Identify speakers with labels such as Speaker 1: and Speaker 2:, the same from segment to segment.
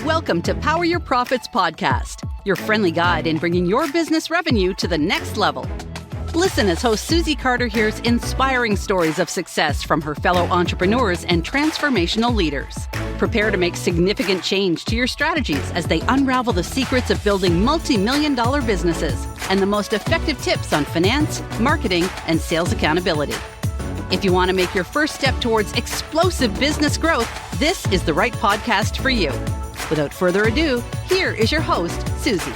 Speaker 1: Welcome to Power Your Profits podcast, your friendly guide in bringing your business revenue to the next level. Listen as host Susie Carter hears inspiring stories of success from her fellow entrepreneurs and transformational leaders. Prepare to make significant change to your strategies as they unravel the secrets of building multi-million-dollar businesses and the most effective tips on finance, marketing, and sales accountability. If you want to make your first step towards explosive business growth, this is the right podcast for you. Without further ado, here is your host, Susie.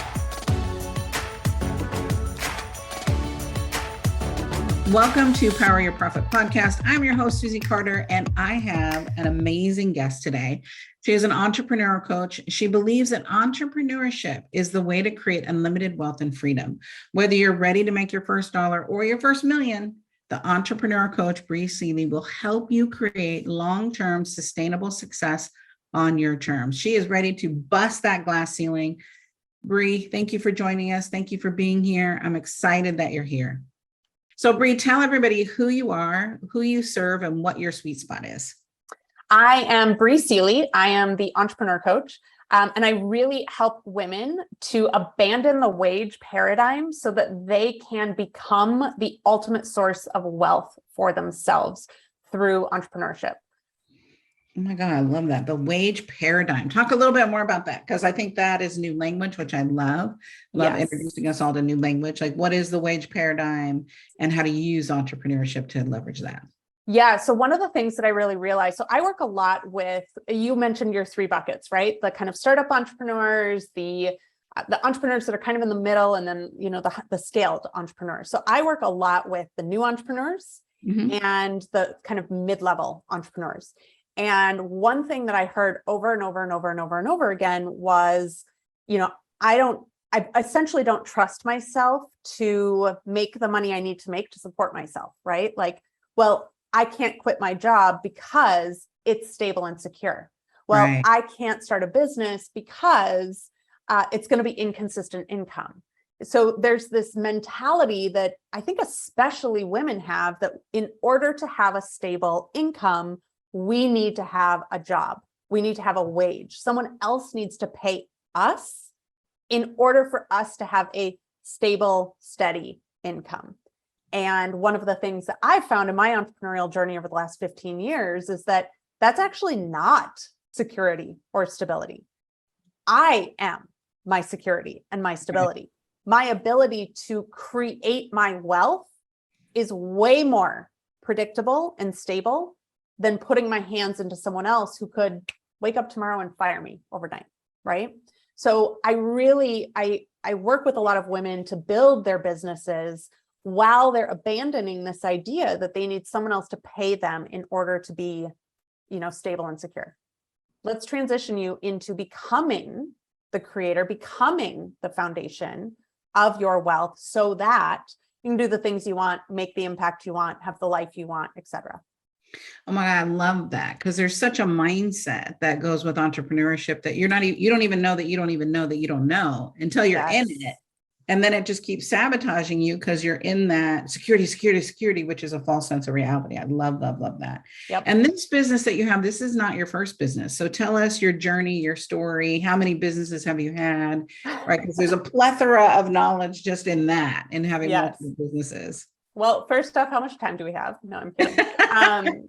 Speaker 2: Welcome to Power Your Profit podcast. I'm your host, Susie Carter, and I have an amazing guest today. She is an entrepreneur coach. She believes that entrepreneurship is the way to create unlimited wealth and freedom. Whether you're ready to make your first dollar or your first million, the entrepreneur coach, Bri Seeley, will help you create long-term sustainable success on your terms. She is ready to bust that glass ceiling. Bri, thank you for joining us. Thank you for being here. I'm excited that you're here. So Bri, tell everybody who you are, who you serve, and what your sweet spot is.
Speaker 3: I am Bri Seeley. I am the entrepreneur coach, and I really help women to abandon the wage paradigm so that they can become the ultimate source of wealth for themselves through entrepreneurship.
Speaker 2: Oh my God, I love that. The wage paradigm. Talk a little bit more about that, because I think that is new language, which I love.
Speaker 3: Yes.
Speaker 2: Introducing us all to new language. Like, what is the wage paradigm and how to use entrepreneurship to leverage that?
Speaker 3: Yeah. So one of the things that I really realized, so I work a lot with, you mentioned your three buckets, right? The kind of startup entrepreneurs, the entrepreneurs that are kind of in the middle, and then, the scaled entrepreneurs. So I work a lot with the new entrepreneurs and the kind of mid-level entrepreneurs. And one thing that I heard over and over and over and over and over again was, I essentially don't trust myself to make the money I need to make to support myself, right? Like, well, I can't quit my job because it's stable and secure. Well, right. I can't start a business because it's going to be inconsistent income. So there's this mentality that I think especially women have, that in order to have a stable income, we need to have a job. We need to have a wage. Someone else needs to pay us in order for us to have a stable, steady income. And one of the things that I've found in my entrepreneurial journey over the last 15 years is that that's actually not security or stability. I am my security and my stability. My ability to create my wealth is way more predictable and stable than putting my hands into someone else who could wake up tomorrow and fire me overnight, right? So I work with a lot of women to build their businesses while they're abandoning this idea that they need someone else to pay them in order to be, stable and secure. Let's transition you into becoming the creator, becoming the foundation of your wealth so that you can do the things you want, make the impact you want, have the life you want, etc.
Speaker 2: Oh my God, I love that, because there's such a mindset that goes with entrepreneurship that you don't even know that you don't even know that you don't know until you're in it. And then it just keeps sabotaging you because you're in that security, which is a false sense of reality. I love that.
Speaker 3: Yep.
Speaker 2: And this business that you have, this is not your first business. So tell us your journey, your story. How many businesses have you had? Right? Because there's a plethora of knowledge just in that, in having multiple businesses.
Speaker 3: Well, first off, how much time do we have? No, I'm kidding.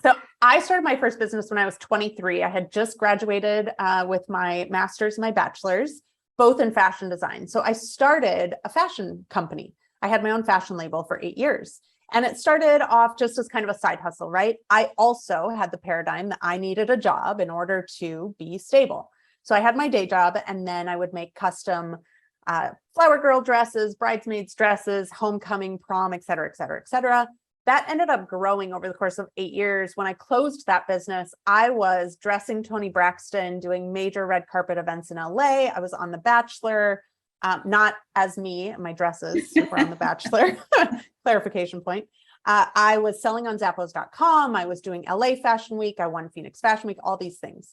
Speaker 3: So I started my first business when I was 23. I had just graduated with my master's and my bachelor's, both in fashion design. So I started a fashion company. I had my own fashion label for 8 years. And it started off just as kind of a side hustle, right? I also had the paradigm that I needed a job in order to be stable. So I had my day job, and then I would make custom flower girl dresses, bridesmaids dresses, homecoming, prom, et cetera, et cetera, et cetera. That ended up growing over the course of 8 years. When I closed that business, I was dressing Toni Braxton, doing major red carpet events in LA. I was on The Bachelor, not as me, my dresses were on The Bachelor, clarification point. I was selling on Zappos.com. I was doing LA Fashion Week. I won Phoenix Fashion Week, all these things.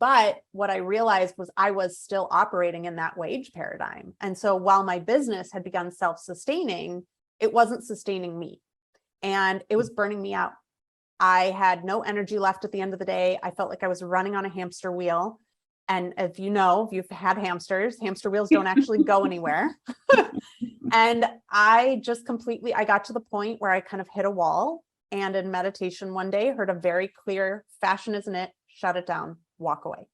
Speaker 3: But what I realized was I was still operating in that wage paradigm. And so while my business had begun self-sustaining, it wasn't sustaining me, and it was burning me out. I had no energy left at the end of the day. I felt like I was running on a hamster wheel. And if you've had hamsters, hamster wheels don't actually go anywhere. And I got to the point where I kind of hit a wall, and in meditation one day, heard a very clear, fashion isn't it, shut it down, walk away.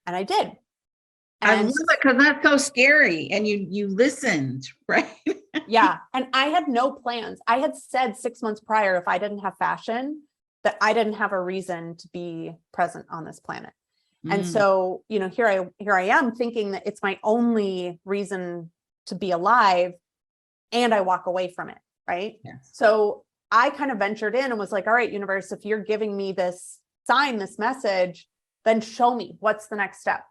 Speaker 3: And I did.
Speaker 2: I love it because that's so scary. And you listened, right?
Speaker 3: Yeah. And I had no plans. I had said 6 months prior, if I didn't have fashion, that I didn't have a reason to be present on this planet. And so, here I am thinking that it's my only reason to be alive, and I walk away from it. Right.
Speaker 2: Yes.
Speaker 3: So I kind of ventured in and was like, all right, universe, if you're giving me this sign, this message, then show me what's the next step.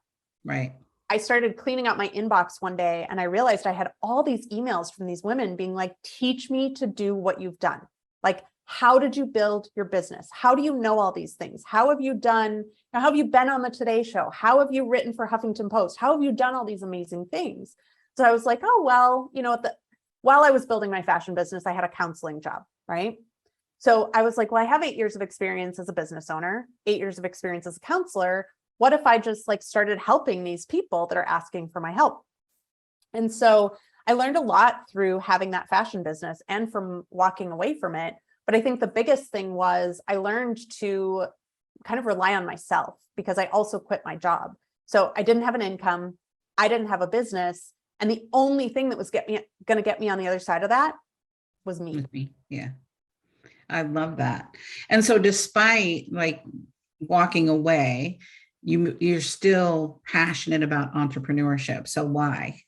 Speaker 2: Right.
Speaker 3: I started cleaning out my inbox one day, and I realized I had all these emails from these women being like, teach me to do what you've done. Like, how did you build your business? How do you know all these things? How have you been on the Today Show? How have you written for Huffington Post? How have you done all these amazing things? So I was like, oh, well, while I was building my fashion business, I had a counseling job, right? So I was like, well, I have 8 years of experience as a business owner, 8 years of experience as a counselor. What if I just started helping these people that are asking for my help? And so I learned a lot through having that fashion business and from walking away from it. But I think the biggest thing was I learned to kind of rely on myself, because I also quit my job. So I didn't have an income. I didn't have a business. And the only thing that was going to get me on the other side of that was me.
Speaker 2: Yeah. I love that. And so despite walking away, you're still passionate about entrepreneurship. So why?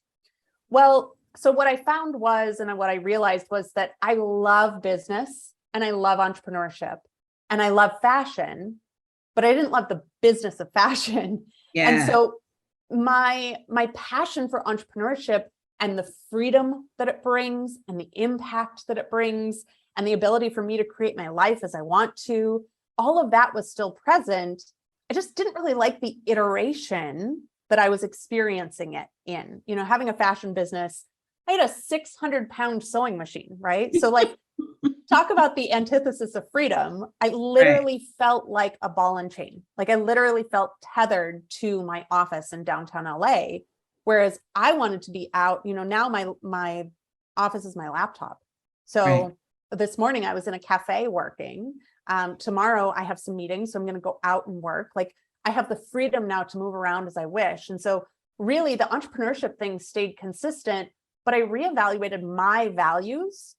Speaker 3: Well, so what I found was, and what I realized was that I love business and I love entrepreneurship and I love fashion, but I didn't love the business of fashion.
Speaker 2: Yeah.
Speaker 3: And so my passion for entrepreneurship and the freedom that it brings and the impact that it brings and the ability for me to create my life as I want to, all of that was still present. I just didn't really like the iteration that I was experiencing it in. Having a fashion business, I had a 600-pound sewing machine, right? So talk about the antithesis of freedom. I literally felt like a ball and chain. I literally felt tethered to my office in downtown LA, whereas I wanted to be out. Now my office is my laptop. So this morning I was in a cafe working. Tomorrow I have some meetings, so I'm going to go out and work. I have the freedom now to move around as I wish. And so really the entrepreneurship thing stayed consistent, but I reevaluated my values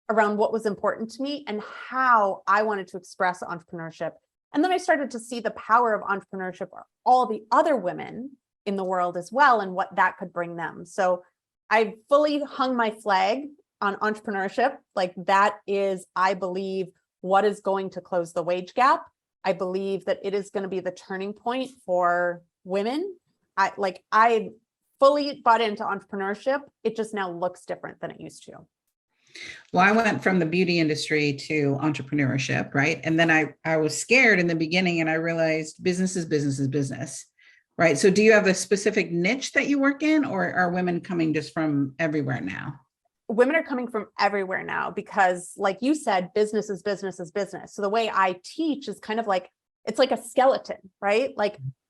Speaker 3: around what was important to me and how I wanted to express entrepreneurship. And then I started to see the power of entrepreneurship for all the other women in the world as well, and what that could bring them. So I fully hung my flag on entrepreneurship. That is, I believe, what is going to close the wage gap. I believe that it is going to be the turning point for women. I fully bought into entrepreneurship. It just now looks different than it used to.
Speaker 2: Well, I went from the beauty industry to entrepreneurship, right? And then I was scared in the beginning, and I realized business is business, right? So do you have a specific niche that you work in, or are women coming just from everywhere now?
Speaker 3: Women are coming from everywhere now because, like you said, business is business is business. So the way I teach is kind of it's like a skeleton, right?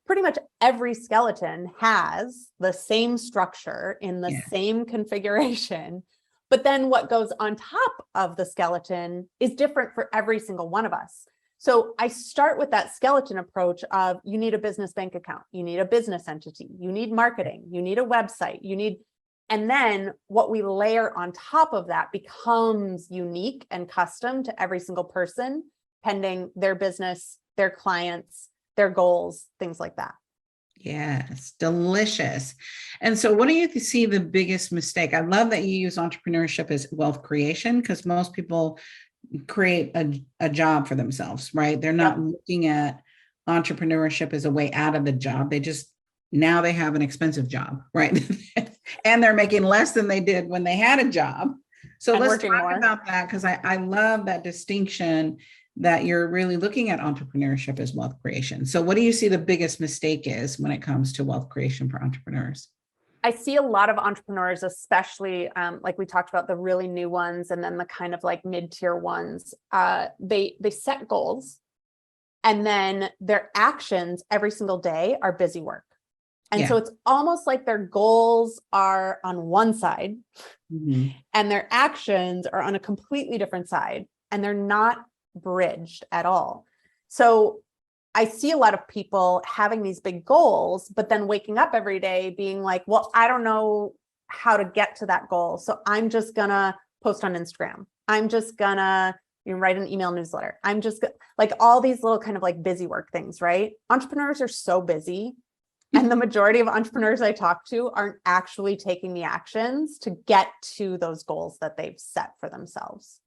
Speaker 3: Pretty much every skeleton has the same structure in the same configuration. But then what goes on top of the skeleton is different for every single one of us. So I start with that skeleton approach of you need a business bank account, you need a business entity, you need marketing, you need a website, and then what we layer on top of that becomes unique and custom to every single person, pending their business, their clients, their goals, things like that.
Speaker 2: Yes, delicious. And so what do you see the biggest mistake? I love that you use entrepreneurship as wealth creation, because most people create a job for themselves, right? They're not looking at entrepreneurship as a way out of the job. Now they have an expensive job, right? And they're making less than they did when they had a job. So let's talk about that, because I love that distinction that you're really looking at entrepreneurship as wealth creation. So what do you see the biggest mistake is when it comes to wealth creation for entrepreneurs?
Speaker 3: I see a lot of entrepreneurs, especially like we talked about the really new ones and then the kind of like mid-tier ones. They set goals and then their actions every single day are busy work. And so it's almost like their goals are on one side and their actions are on a completely different side, and they're not bridged at all. So I see a lot of people having these big goals, but then waking up every day being like, well, I don't know how to get to that goal. So I'm just gonna post on Instagram. I'm just gonna write an email newsletter. I'm just like all these little kind of like busy work things, right? Entrepreneurs are so busy. And the majority of entrepreneurs I talk to aren't actually taking the actions to get to those goals that they've set for themselves.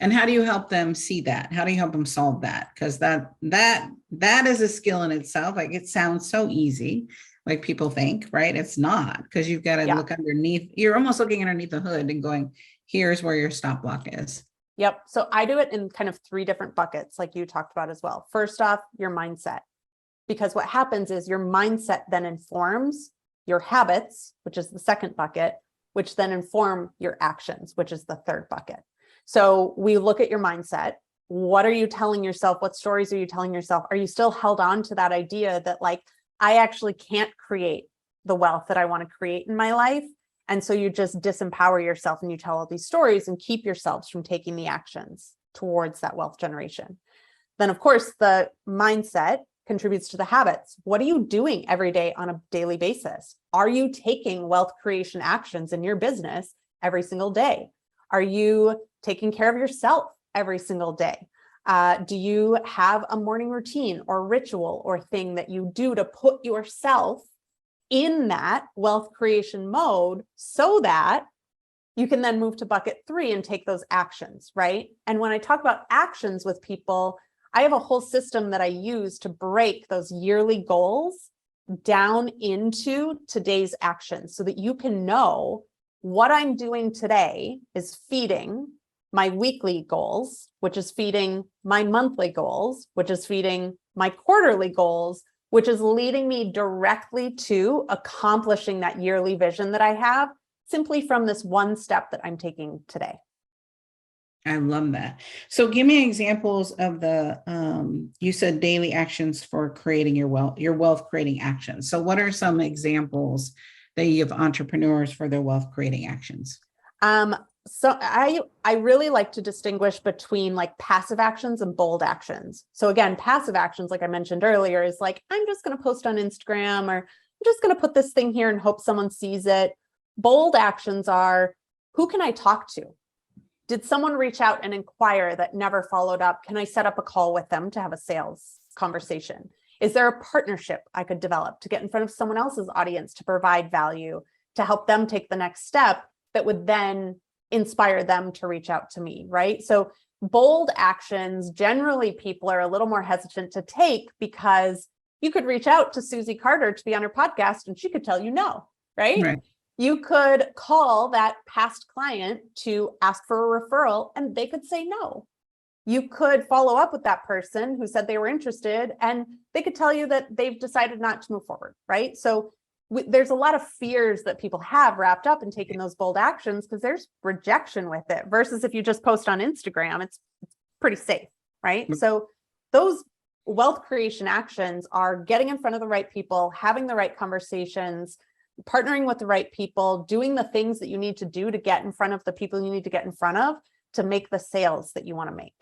Speaker 2: And how do you help them see that? How do you help them solve that? Because that is a skill in itself. Like, it sounds so easy, like people think, right? It's not, because you've got to look underneath. You're almost looking underneath the hood and going, here's where your stop block is.
Speaker 3: Yep. So I do it in kind of 3 different buckets, like you talked about as well. First off, your mindset. Because what happens is your mindset then informs your habits, which is the second bucket, which then inform your actions, which is the third bucket. So we look at your mindset. What are you telling yourself? What stories are you telling yourself? Are you still held on to that idea that like, I actually can't create the wealth that I want to create in my life? And so you just disempower yourself and you tell all these stories and keep yourselves from taking the actions towards that wealth generation. Then of course, the mindset contributes to the habits. What are you doing every day on a daily basis? Are you taking wealth creation actions in your business every single day? Are you taking care of yourself every single day? Do you have a morning routine or ritual or thing that you do to put yourself in that wealth creation mode so that you can then move to bucket 3 and take those actions, right? And when I talk about actions with people, I have a whole system that I use to break those yearly goals down into today's actions so that you can know what I'm doing today is feeding my weekly goals, which is feeding my monthly goals, which is feeding my quarterly goals, which is leading me directly to accomplishing that yearly vision that I have simply from this one step that I'm taking today.
Speaker 2: I love that. So give me examples of the, you said daily actions for creating your wealth creating actions. So what are some examples that you have entrepreneurs for their wealth creating actions?
Speaker 3: So I really like to distinguish between like passive actions and bold actions. So again, passive actions, like I mentioned earlier, is like, I'm just going to post on Instagram, or I'm just going to put this thing here and hope someone sees it. Bold actions are, who can I talk to? Did someone reach out and inquire that never followed up? Can I set up a call with them to have a sales conversation? Is there a partnership I could develop to get in front of someone else's audience to provide value, to help them take the next step that would then inspire them to reach out to me, right? So bold actions, generally people are a little more hesitant to take because you could reach out to Susie Carter to be on her podcast and she could tell you no, right? You could call that past client to ask for a referral and they could say no. You could follow up with that person who said they were interested and they could tell you that they've decided not to move forward, right? So there's a lot of fears that people have wrapped up in taking those bold actions because there's rejection with it versus if you just post on Instagram, it's pretty safe, right? So those wealth creation actions are getting in front of the right people, having the right conversations, partnering with the right people, doing the things that you need to do to get in front of the people you need to get in front of to make the sales that you want to make.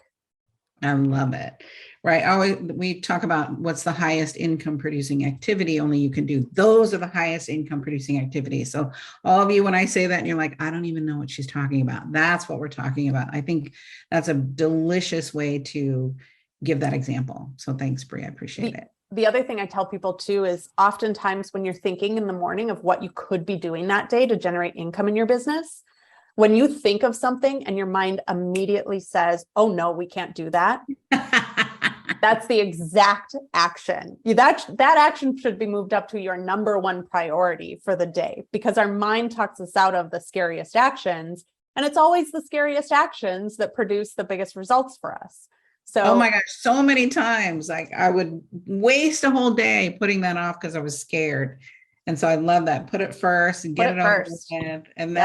Speaker 2: I love it. Right. We talk about what's the highest income producing activity, only you can do. Those are the highest income producing activities. So all of you, when I say that and you're like, I don't even know what she's talking about. That's what we're talking about. I think that's a delicious way to give that example. So thanks, Bri. I appreciate it.
Speaker 3: The other thing I tell people too is oftentimes when you're thinking in the morning of what you could be doing that day to generate income in your business, when you think of something and your mind immediately says, oh no, we can't do that. That's the exact action. That action should be moved up to your number one priority for the day because our mind talks us out of the scariest actions. And it's always the scariest actions that produce the biggest results for us. So,
Speaker 2: oh my gosh, so many times, like I would waste a whole day putting that off because I was scared. And so I love that. Put it first and get it over with, and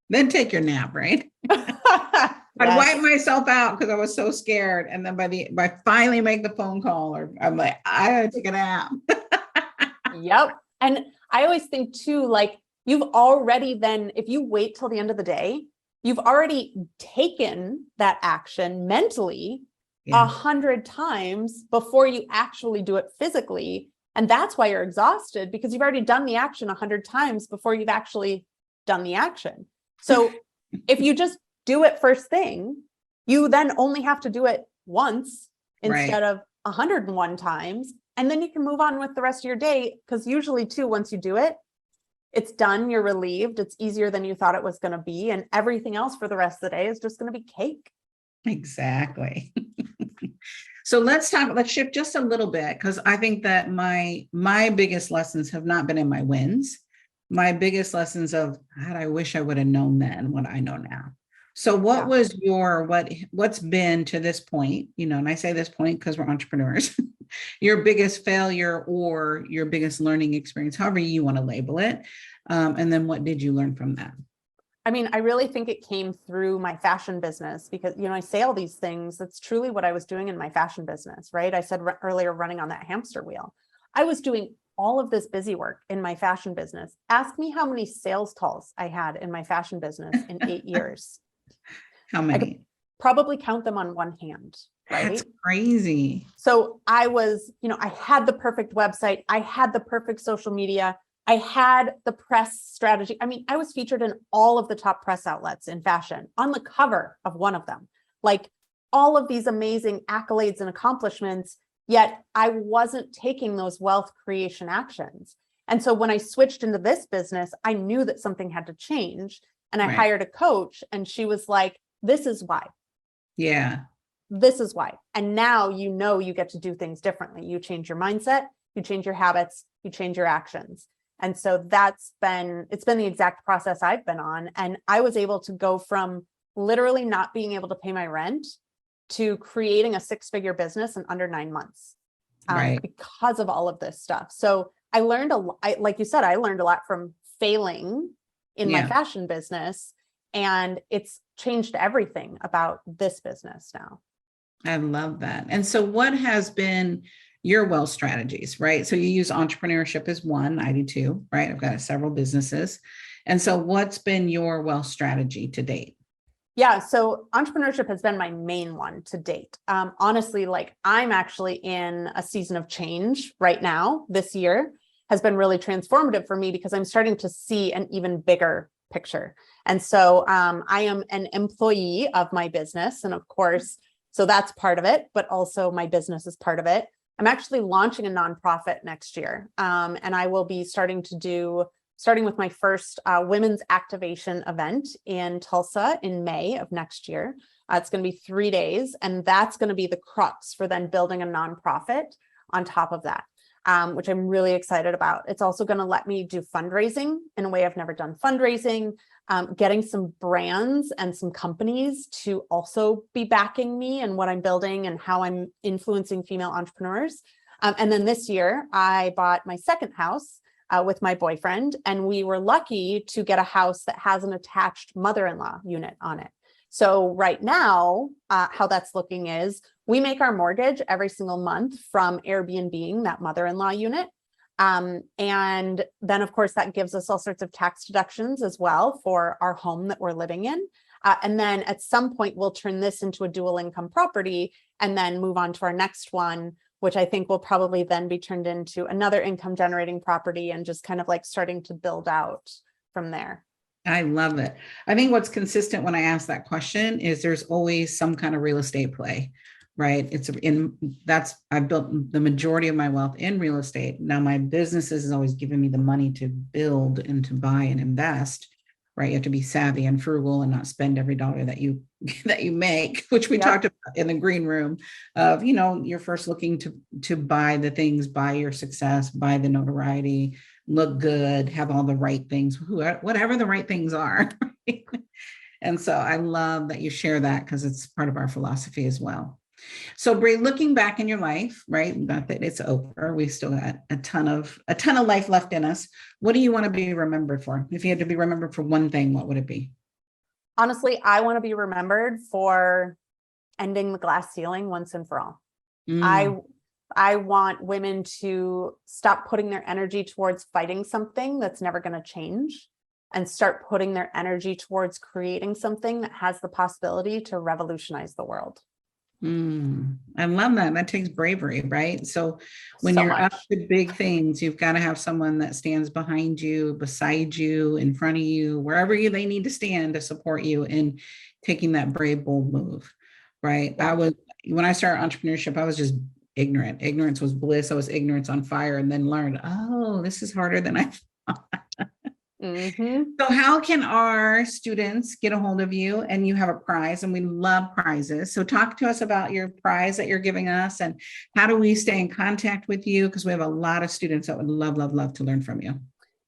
Speaker 2: then take your nap, right? I'd wipe myself out because I was so scared. And then by finally make the phone call, or I'm like, I gotta take a nap.
Speaker 3: Yep. And I always think too, like you've already then, if you wait till the end of the day, you've already taken that action mentally 100 times before you actually do it physically. And that's why you're exhausted, because you've already done the action 100 times before you've actually done the action. So if you just do it first thing, you then only have to do it once instead of 101 times. And then you can move on with the rest of your day. Because usually too, once you do it, it's done, you're relieved, it's easier than you thought it was going to be. And everything else for the rest of the day is just going to be cake.
Speaker 2: Exactly. So let's shift just a little bit, because I think that my biggest lessons have not been in my wins. My biggest lessons of, God, I wish I would have known then what I know now. So what was what's been to this point, and I say this point because we're entrepreneurs, your biggest failure or your biggest learning experience, however you want to label it. And then what did you learn from that?
Speaker 3: I mean, I really think it came through my fashion business because, I say all these things. That's truly what I was doing in my fashion business, right? I said earlier, running on that hamster wheel. I was doing all of this busy work in my fashion business. Ask me how many sales calls I had in my fashion business in 8 years.
Speaker 2: How many?
Speaker 3: I could probably count them on one hand, right?
Speaker 2: That's crazy.
Speaker 3: So I was, I had the perfect website. I had the perfect social media. I had the press strategy. I mean, I was featured in all of the top press outlets in fashion, on the cover of one of them, like all of these amazing accolades and accomplishments, yet I wasn't taking those wealth creation actions. And so when I switched into this business, I knew that something had to change. And I hired a coach, and she was like, this is why.
Speaker 2: Yeah.
Speaker 3: This is why. And now you get to do things differently. You change your mindset, you change your habits, you change your actions. And so it's been the exact process I've been on. And I was able to go from literally not being able to pay my rent to creating a 6-figure business in under 9 months because of all of this stuff. So I learned like you said, I learned a lot from failing in my fashion business, and it's changed everything about this business now.
Speaker 2: I love that. And so what has been your wealth strategies, right? So you use entrepreneurship as one, I do too, right? I've got several businesses. And so what's been your wealth strategy to date?
Speaker 3: Yeah, so entrepreneurship has been my main one to date. Honestly, like I'm actually in a season of change right now. This year has been really transformative for me because I'm starting to see an even bigger picture. And so I am an employee of my business. And of course, so that's part of it, but also my business is part of it. I'm actually launching a nonprofit next year. And I will be starting with my first women's activation event in Tulsa in May of next year. It's going to be 3 days, and that's going to be the crux for then building a nonprofit on top of that, which I'm really excited about. It's also going to let me do fundraising in a way I've never done fundraising, getting some brands and some companies to also be backing me and what I'm building and how I'm influencing female entrepreneurs. And then this year, I bought my second house with my boyfriend, and we were lucky to get a house that has an attached mother-in-law unit on it. So right now, how that's looking is we make our mortgage every single month from Airbnb, that mother-in-law unit. And then, of course, that gives us all sorts of tax deductions as well for our home that we're living in. And then at some point, we'll turn this into a dual income property and then move on to our next one, which I think will probably then be turned into another income generating property and just kind of like starting to build out from there.
Speaker 2: I love it. I think what's consistent when I ask that question is there's always some kind of real estate play, right? I've built the majority of my wealth in real estate. Now my businesses has always given me the money to build and to buy and invest, right? You have to be savvy and frugal and not spend every dollar that you make, which we talked about in the green room of, you're first looking to buy the things, buy your success, buy the notoriety, look good, have all the right things, whatever the right things are. And so I love that you share that because it's part of our philosophy as well. So Bri, looking back in your life, right? Not that it's over. We still got a ton of life left in us. What do you want to be remembered for? If you had to be remembered for one thing, what would it be?
Speaker 3: Honestly, I want to be remembered for ending the glass ceiling once and for all.
Speaker 2: Mm.
Speaker 3: I want women to stop putting their energy towards fighting something that's never going to change and start putting their energy towards creating something that has the possibility to revolutionize the world.
Speaker 2: I love that. That takes bravery, right? So when
Speaker 3: So
Speaker 2: you're
Speaker 3: much.
Speaker 2: up to big things, you've got to have someone that stands behind you, beside you, in front of you, wherever they need to stand to support you in taking that brave, bold move, right?
Speaker 3: Yeah.
Speaker 2: When I started entrepreneurship, I was just ignorant. Ignorance was bliss. I was ignorance on fire, and then learned, oh, this is harder than I thought.
Speaker 3: Mm-hmm.
Speaker 2: So how can our students get a hold of you? And you have a prize, and we love prizes. So talk to us about your prize that you're giving us, and how do we stay in contact with you? Because we have a lot of students that would love, love, love to learn from you.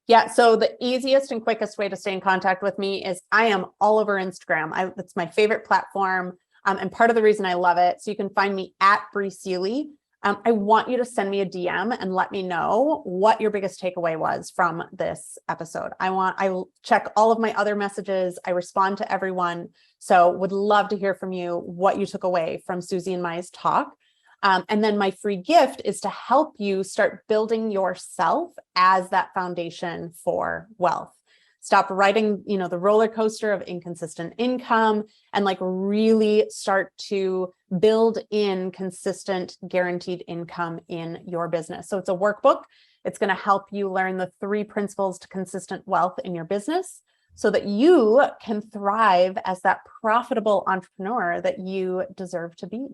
Speaker 3: Yeah. So the easiest and quickest way to stay in contact with me is I am all over Instagram. It's my favorite platform. And part of the reason I love it. So you can find me at Bri Seeley. I want you to send me a DM and let me know what your biggest takeaway was from this episode. I check all of my other messages. I respond to everyone. So would love to hear from you what you took away from Susie and Mai's talk. And then my free gift is to help you start building yourself as that foundation for wealth. Stop riding, the roller coaster of inconsistent income and really start to build in consistent guaranteed income in your business. So it's a workbook. It's going to help you learn the 3 principles to consistent wealth in your business so that you can thrive as that profitable entrepreneur that you deserve to be.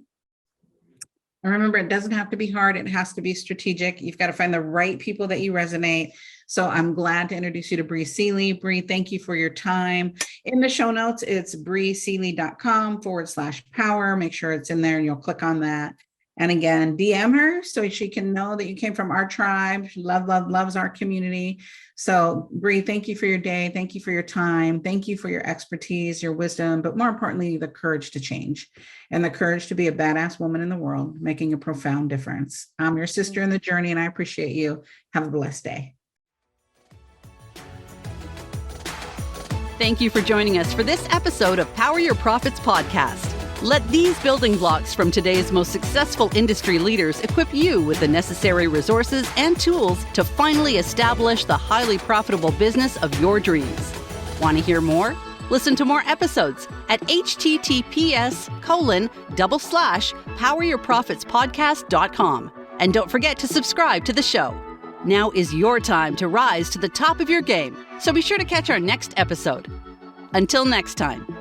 Speaker 2: And remember, it doesn't have to be hard. It has to be strategic. You've got to find the right people that you resonate. So I'm glad to introduce you to Bri Seeley. Bri, thank you for your time. In the show notes, it's briseeley.com/power. Make sure it's in there and you'll click on that. And again, DM her so she can know that you came from our tribe. She loves our community. So Bri, thank you for your day. Thank you for your time. Thank you for your expertise, your wisdom, but more importantly, the courage to change and the courage to be a badass woman in the world, making a profound difference. I'm your sister in the journey, and I appreciate you. Have a blessed day.
Speaker 1: Thank you for joining us for this episode of Power Your Profits podcast. Let these building blocks from today's most successful industry leaders equip you with the necessary resources and tools to finally establish the highly profitable business of your dreams. Want to hear more? Listen to more episodes at https://poweryourprofitspodcast.com. And don't forget to subscribe to the show. Now is your time to rise to the top of your game, so be sure to catch our next episode. Until next time.